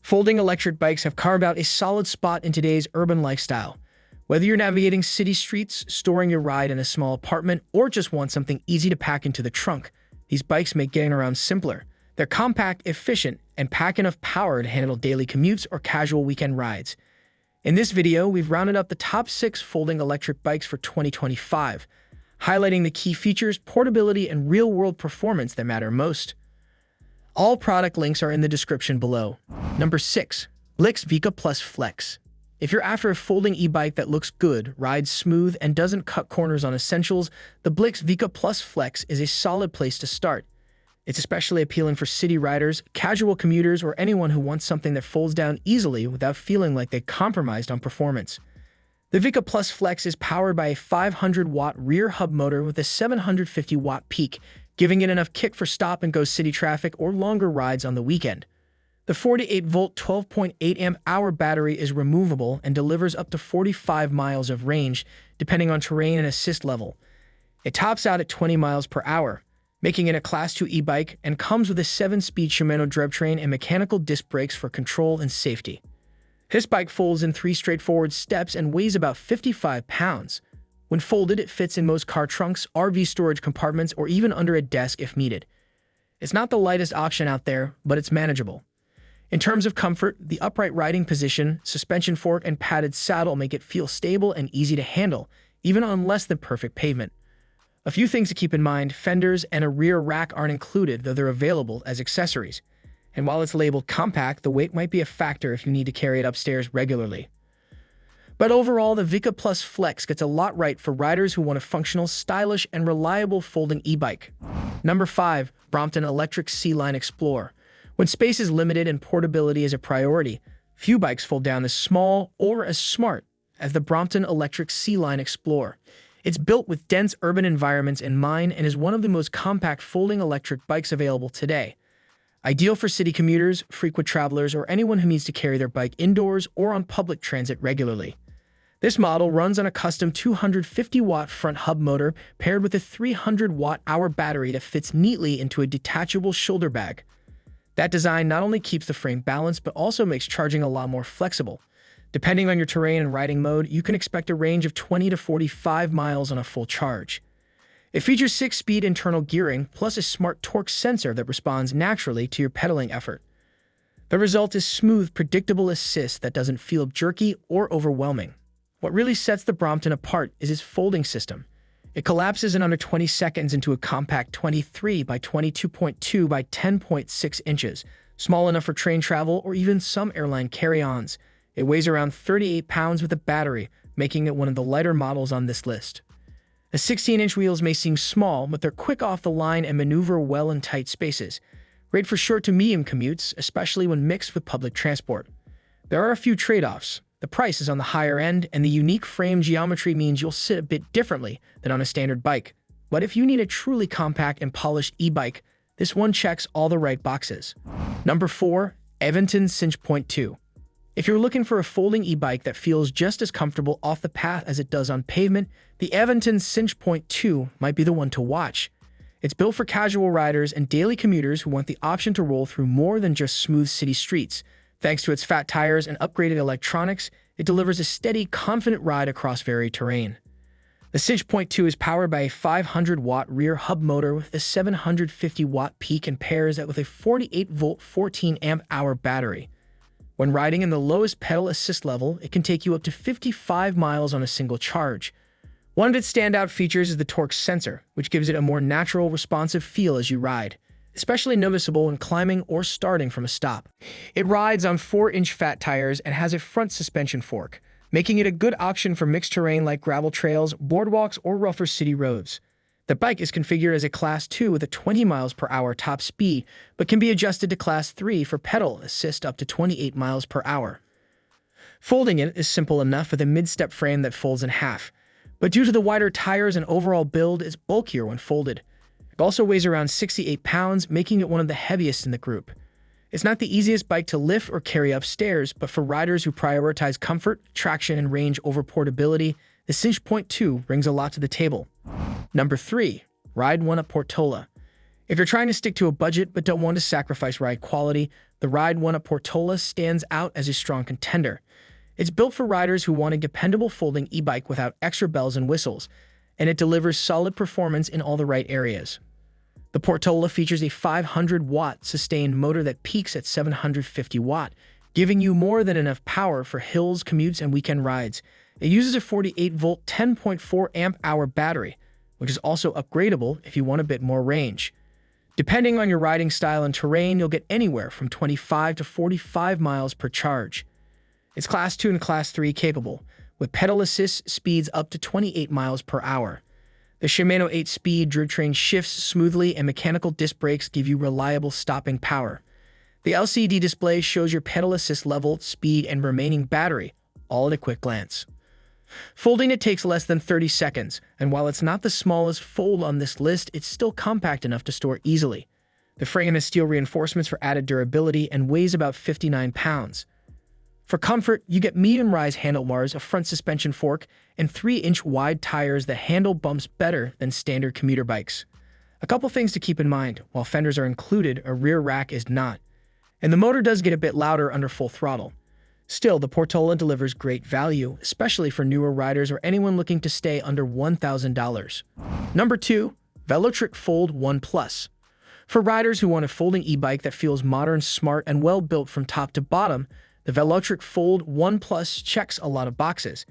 Folding electric bikes have carved out a solid spot in today's urban lifestyle. Whether you're navigating city streets, storing your ride in a small apartment, or just want something easy to pack into the trunk, these bikes make getting around simpler. They're compact, efficient, and pack enough power to handle daily commutes or casual weekend rides. In this video, we've rounded up the top 6 folding electric bikes for 2025, highlighting the key features, portability, and real-world performance that matter most. All product links are in the description below. Number 6. Blix Vika Plus Flex. If you're after a folding e-bike that looks good, rides smooth, and doesn't cut corners on essentials, the Blix Vika Plus Flex is a solid place to start. It's especially appealing for city riders, casual commuters, or anyone who wants something that folds down easily without feeling like they compromised on performance. The Vika Plus Flex is powered by a 500-watt rear hub motor with a 750-watt peak, giving it enough kick for stop-and-go city traffic or longer rides on the weekend. The 48-volt 12.8 amp-hour battery is removable and delivers up to 45 miles of range, depending on terrain and assist level. It tops out at 20 miles per hour, making it a Class 2 e-bike, and comes with a 7-speed Shimano drivetrain and mechanical disc brakes for control and safety. This bike folds in 3 straightforward steps and weighs about 55 pounds. When folded, it fits in most car trunks, RV storage compartments, or even under a desk if needed. It's not the lightest option out there, but it's manageable. In terms of comfort, the upright riding position, suspension fork, and padded saddle make it feel stable and easy to handle, even on less than perfect pavement. A few things to keep in mind: fenders and a rear rack aren't included, though they're available as accessories. And while it's labeled compact, the weight might be a factor if you need to carry it upstairs regularly. But overall, the Vika Plus Flex gets a lot right for riders who want a functional, stylish, and reliable folding e-bike. Number 5. Brompton Electric C-Line Explore. When space is limited and portability is a priority, few bikes fold down as small or as smart as the Brompton Electric C-Line Explore. It's built with dense urban environments in mind and is one of the most compact folding electric bikes available today. Ideal for city commuters, frequent travelers, or anyone who needs to carry their bike indoors or on public transit regularly. This model runs on a custom 250-watt front hub motor paired with a 300-watt-hour battery that fits neatly into a detachable shoulder bag. That design not only keeps the frame balanced, but also makes charging a lot more flexible. Depending on your terrain and riding mode, you can expect a range of 20 to 45 miles on a full charge. It features 6-speed internal gearing, plus a smart torque sensor that responds naturally to your pedaling effort. The result is smooth, predictable assist that doesn't feel jerky or overwhelming. What really sets the Brompton apart is its folding system. It collapses in under 20 seconds into a compact 23 by 22.2 by 10.6 inches, small enough for train travel or even some airline carry-ons. It weighs around 38 pounds with a battery, making it one of the lighter models on this list. The 16-inch wheels may seem small, but they're quick off the line and maneuver well in tight spaces. Great for short to medium commutes, especially when mixed with public transport. There are a few trade-offs. The price is on the higher end, and the unique frame geometry means you'll sit a bit differently than on a standard bike. But if you need a truly compact and polished e-bike, this one checks all the right boxes. Number 4. Aventon Cinch.2. If you're looking for a folding e-bike that feels just as comfortable off the path as it does on pavement, the Aventon Cinch.2 might be the one to watch. It's built for casual riders and daily commuters who want the option to roll through more than just smooth city streets. Thanks to its fat tires and upgraded electronics, it delivers a steady, confident ride across varied terrain. The Cinch.2 is powered by a 500-watt rear hub motor with a 750-watt peak and pairs that with a 48-volt 14 amp-hour battery. When riding in the lowest pedal assist level, it can take you up to 55 miles on a single charge. One of its standout features is the torque sensor, which gives it a more natural, responsive feel as you ride, especially noticeable when climbing or starting from a stop. It rides on 4-inch fat tires and has a front suspension fork, making it a good option for mixed terrain like gravel trails, boardwalks, or rougher city roads. The bike is configured as a Class 2 with a 20 miles per hour top speed, but can be adjusted to Class 3 for pedal assist up to 28 miles per hour. Folding it is simple enough with a mid-step frame that folds in half, but due to the wider tires and overall build, it's bulkier when folded. It also weighs around 68 pounds, making it one of the heaviest in the group. It's not the easiest bike to lift or carry upstairs, but for riders who prioritize comfort, traction, and range over portability, the Cinch.2 brings a lot to the table. Number 3. Ride1Up Portola. If you're trying to stick to a budget but don't want to sacrifice ride quality, the Ride1Up Portola stands out as a strong contender. It's built for riders who want a dependable folding e-bike without extra bells and whistles, and it delivers solid performance in all the right areas. The Portola features a 500-watt sustained motor that peaks at 750 watt, giving you more than enough power for hills, commutes, and weekend rides. It uses a 48-volt 10.4 amp-hour battery, which is also upgradable if you want a bit more range. Depending on your riding style and terrain, you'll get anywhere from 25 to 45 miles per charge. It's Class 2 and Class 3 capable, with pedal assist speeds up to 28 miles per hour. The Shimano 8-speed drivetrain shifts smoothly, and mechanical disc brakes give you reliable stopping power. The LCD display shows your pedal assist level, speed, and remaining battery, all at a quick glance. Folding it takes less than 30 seconds, and while it's not the smallest fold on this list, it's still compact enough to store easily. The frame has steel reinforcements for added durability and weighs about 59 pounds. For comfort, you get medium-rise handlebars, a front suspension fork, and 3-inch wide tires that handle bumps better than standard commuter bikes. A couple things to keep in mind: while fenders are included, a rear rack is not, and the motor does get a bit louder under full throttle. Still, the Portola delivers great value, especially for newer riders or anyone looking to stay under $1,000. Number 2. Velotric Fold 1 Plus. For riders who want a folding e-bike that feels modern, smart, and well-built from top to bottom, the Velotric Fold 1 Plus checks a lot of boxes.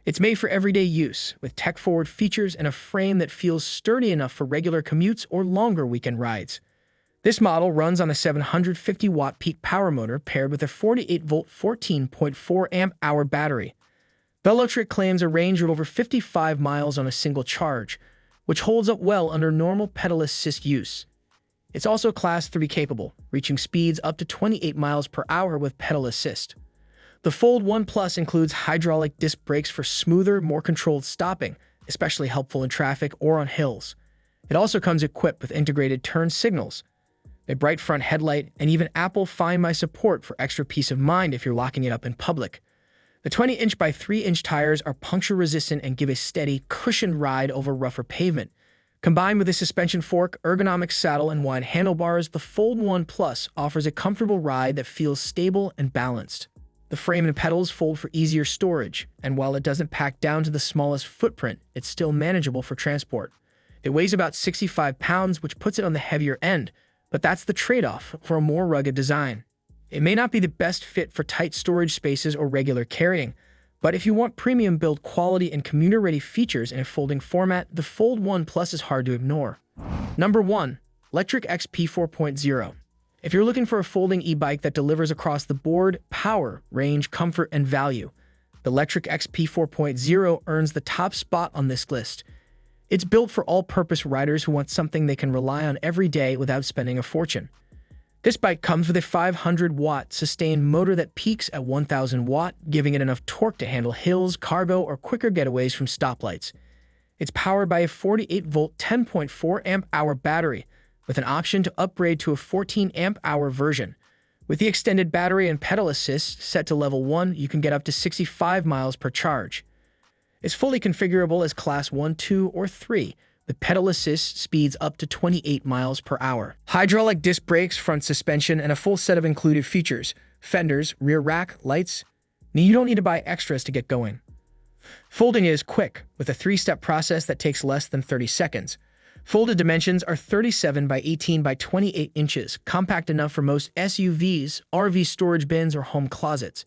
It's made for everyday use, with tech-forward features and a frame that feels sturdy enough for regular commutes or longer weekend rides. This model runs on a 750-watt peak power motor paired with a 48-volt 14.4 amp-hour battery. Velotric claims a range of over 55 miles on a single charge, which holds up well under normal pedal assist use. It's also Class 3 capable, reaching speeds up to 28 miles per hour with pedal assist. The Fold 1 Plus includes hydraulic disc brakes for smoother, more controlled stopping, especially helpful in traffic or on hills. It also comes equipped with integrated turn signals, a bright front headlight, and even Apple Find My support for extra peace of mind if you're locking it up in public. The 20-inch by 3-inch tires are puncture-resistant and give a steady, cushioned ride over rougher pavement. Combined with a suspension fork, ergonomic saddle, and wide handlebars, the Fold 1 Plus offers a comfortable ride that feels stable and balanced. The frame and pedals fold for easier storage, and while it doesn't pack down to the smallest footprint, it's still manageable for transport. It weighs about 65 pounds, which puts it on the heavier end, but that's the trade-off for a more rugged design. It may not be the best fit for tight storage spaces or regular carrying, but if you want premium build quality and commuter-ready features in a folding format, the Fold 1 Plus is hard to ignore. Number 1. Lectric XP 4.0. If you're looking for a folding e-bike that delivers across the board power, range, comfort, and value, the Lectric XP 4.0 earns the top spot on this list. It's built for all-purpose riders who want something they can rely on every day without spending a fortune. This bike comes with a 500-watt sustained motor that peaks at 1,000 watt, giving it enough torque to handle hills, cargo, or quicker getaways from stoplights. It's powered by a 48-volt 10.4 amp-hour battery, with an option to upgrade to a 14 amp-hour version. With the extended battery and pedal assist set to level 1, you can get up to 65 miles per charge. It's fully configurable as Class 1, 2, or 3, with pedal assist speeds up to 28 miles per hour. Hydraulic disc brakes, front suspension, and a full set of included features: fenders, rear rack, lights. You don't need to buy extras to get going. Folding is quick, with a 3-step process that takes less than 30 seconds. Folded dimensions are 37 by 18 by 28 inches, compact enough for most SUVs, RV storage bins, or home closets.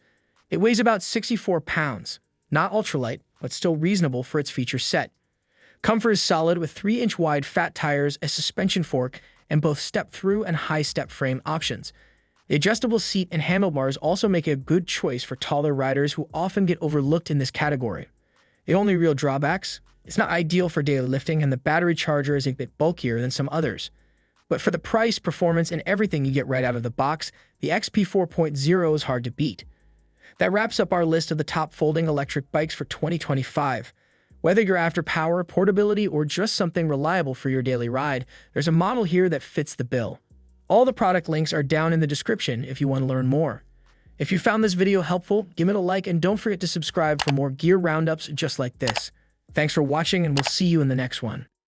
It weighs about 64 pounds, not ultralight, but still reasonable for its feature set. Comfort is solid with 3-inch wide fat tires, a suspension fork, and both step-through and high-step frame options. The adjustable seat and handlebars also make it a good choice for taller riders who often get overlooked in this category. The only real drawbacks: it's not ideal for daily lifting, and the battery charger is a bit bulkier than some others. But for the price, performance, and everything you get right out of the box, the XP 4.0 is hard to beat. That wraps up our list of the top folding electric bikes for 2025. Whether you're after power, portability, or just something reliable for your daily ride, there's a model here that fits the bill. All the product links are down in the description if you want to learn more. If you found this video helpful, give it a like and don't forget to subscribe for more gear roundups just like this. Thanks for watching, and we'll see you in the next one.